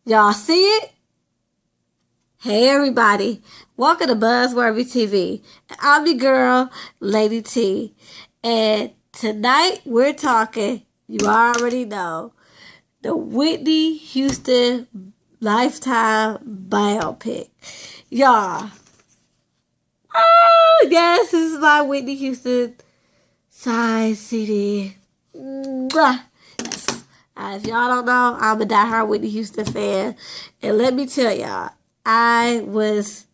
Y'all see it? Hey everybody, welcome to Buzzworthy TV. I'm your girl, Lady T. And tonight we're talking, you already know, the Whitney Houston Lifetime Biopic. Y'all, oh yes, this is my Whitney Houston signed CD. Mwah. Yes. If y'all don't know, I'm a diehard Whitney Houston fan. And let me tell y'all, I was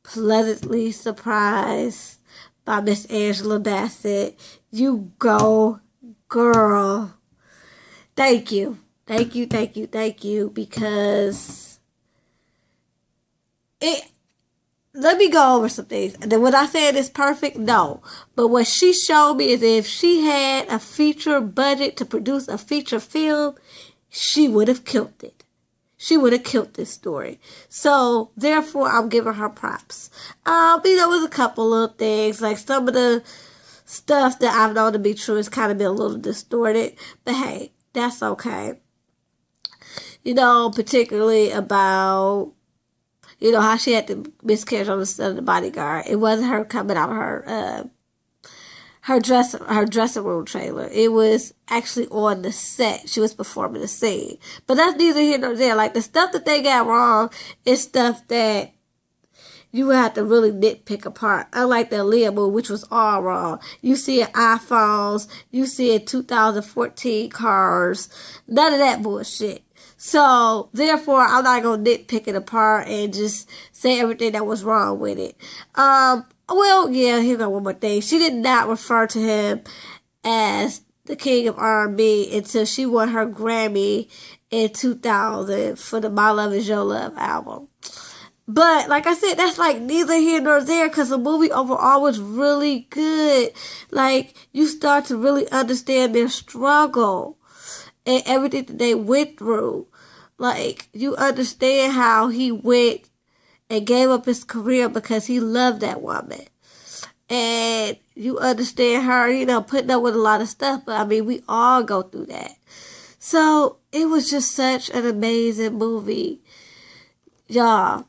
pleasantly surprised by Miss Angela Bassett. You go, girl. Thank you. Thank you, thank you, thank you. Because let me go over some things. And then when I say it is perfect, no. But what she showed me is if she had a feature budget to produce a feature film, she would have killed it. She would have killed this story. So, therefore, I'm giving her props. There was a couple little things, like some of the stuff that I've known to be true has kind of been a little distorted. But hey, that's okay. Particularly about, how she had the miscarriage on the set of The Bodyguard. It wasn't her coming out of her dressing room trailer. It was actually on the set. She was performing the scene. But that's neither here nor there. Like, the stuff that they got wrong is stuff that you would have to really nitpick apart. Unlike the Aaliyah movie, which was all wrong. You see it iPhones. You see it 2014 cars. None of that bullshit. So, therefore, I'm not going to nitpick it apart and just say everything that was wrong with it. Well, yeah, here go one more thing. She did not refer to him as the king of R&B until she won her Grammy in 2000 for the My Love Is Your Love album. But, like I said, that's like neither here nor there because the movie overall was really good. Like, you start to really understand their struggle and everything that they went through. Like, you understand how he went and gave up his career because he loved that woman. And you understand her, putting up with a lot of stuff. But, we all go through that. So, it was just such an amazing movie. Y'all,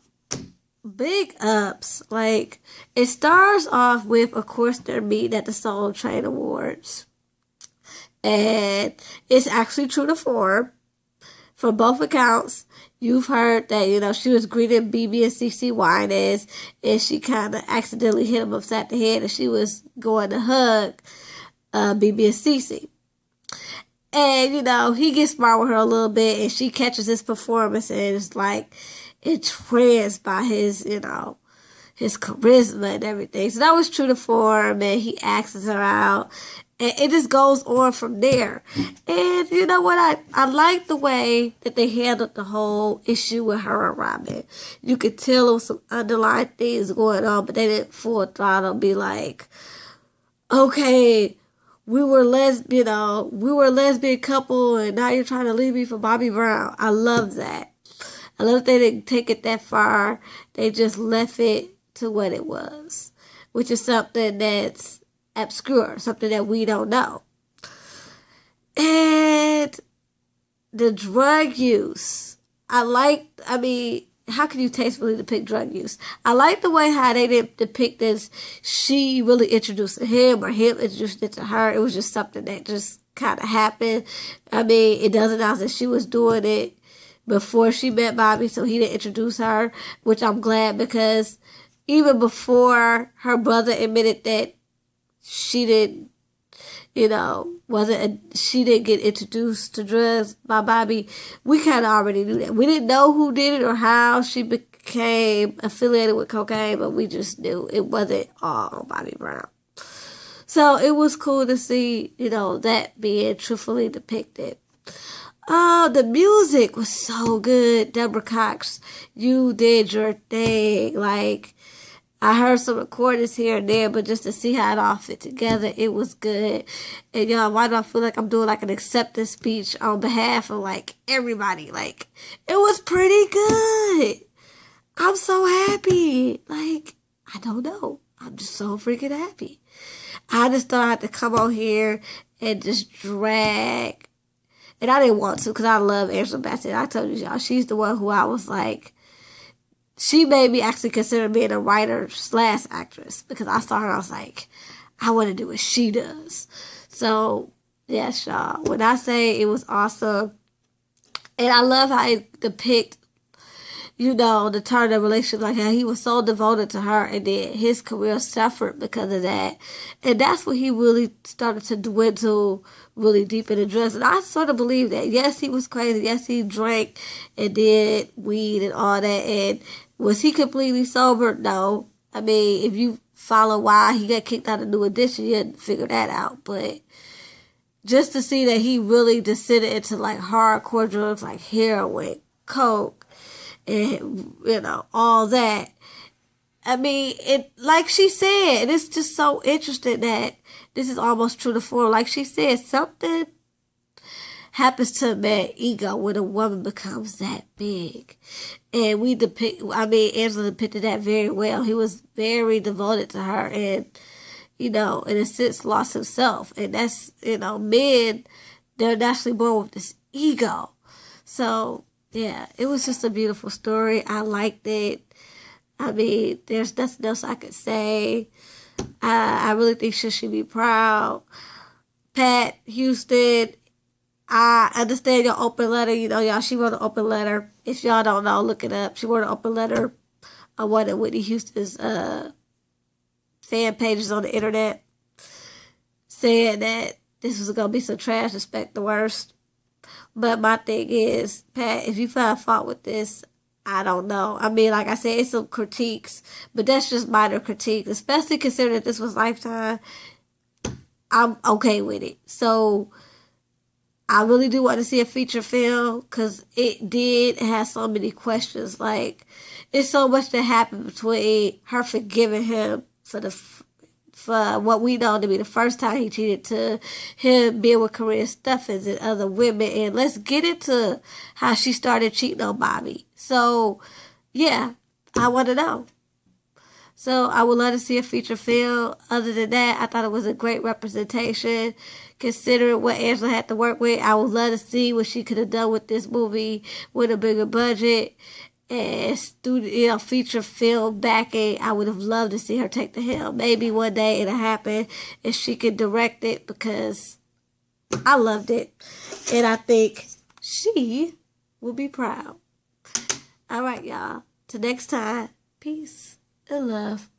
big ups. Like, it starts off with, of course, their meeting at the Soul Train Awards. And it's actually true to form. For both accounts, you've heard that, she was greeting BB and CC Winans, and she kind of accidentally hit him upside the head, and she was going to hug BB and CC. And, he gets smart with her a little bit, and she catches his performance, and it's like entranced by his, his charisma and everything. So that was true to form, and he asks her out. And it just goes on from there. And you know what? I like the way that they handled the whole issue with her and Robin. You could tell there was some underlying things going on, but they didn't full throttle be like, okay, we were lesbian couple, and now you're trying to leave me for Bobby Brown. I love that. I love that they didn't take it that far. They just left it to what it was, which is something that's obscure, something that we don't know. And the drug use, how can you tastefully depict drug use? I like the way how they didn't depict this. She really introduced him or him introduced it to her. It was just something that just kind of happened. It doesn't sound that she was doing it before she met Bobby, so he didn't introduce her, which I'm glad, because even before her brother admitted that she didn't, she didn't get introduced to drugs by Bobby, we kind of already knew that. We didn't know who did it or how she became affiliated with cocaine, but we just knew it wasn't all on Bobby Brown. So it was cool to see, that being truthfully depicted. The music was so good. Deborah Cox, you did your thing. Like, I heard some recordings here and there, but just to see how it all fit together, it was good. And y'all, why do I feel like I'm doing like an acceptance speech on behalf of like everybody? Like, it was pretty good. I'm so happy. Like, I don't know. I'm just so freaking happy. I just thought I had to come on here and just drag And I didn't want to because I love Angela Bassett. I told you, y'all, she's the one who I was like, she made me actually consider being a writer slash actress because I saw her, I was like, I want to do what she does. So, yes, y'all. When I say it was awesome, and I love how it depict, the turn of the relationship, like how he was so devoted to her and then his career suffered because of that. And that's when he really started to dwindle really deep in the drugs. And I sort of believe that. Yes, he was crazy. Yes, he drank and did weed and all that. And was he completely sober? No. I mean, if you follow why he got kicked out of New Edition, you had to figure that out. But just to see that he really descended into like hardcore drugs like heroin, coke, and all that. I mean, it, like she said, it's just so interesting that this is almost true to form. Like she said, something happens to a man's ego when a woman becomes that big. And Angela depicted that very well. He was very devoted to her and, in a sense, lost himself. And that's, men, they're naturally born with this ego. So, yeah, it was just a beautiful story. I liked it. I mean, there's nothing else I could say. I really think she should be proud. Pat Houston, I understand your open letter. Y'all, she wrote an open letter. If y'all don't know, look it up. She wrote an open letter on one of Whitney Houston's fan pages on the internet, saying that this was going to be some trash, expect the worst. But my thing is, Pat, if you find fault with this, I don't know. I mean, like I said, it's some critiques, but that's just minor critiques, especially considering that this was Lifetime. I'm okay with it. So, I really do want to see a feature film because it did have so many questions. Like, it's so much that happened between her forgiving him for what we know to be the first time he cheated, to him being with Korean Stuffins and other women. And let's get into how she started cheating on Bobby. So, yeah, I want to know. So I would love to see a feature film. Other than that, I thought it was a great representation. Considering what Angela had to work with, I would love to see what she could have done with this movie with a bigger budget and feature film backing. I would have loved to see her take the helm. Maybe one day it'll happen and she could direct it because I loved it. And I think she will be proud. All right, y'all. Till next time, peace and love.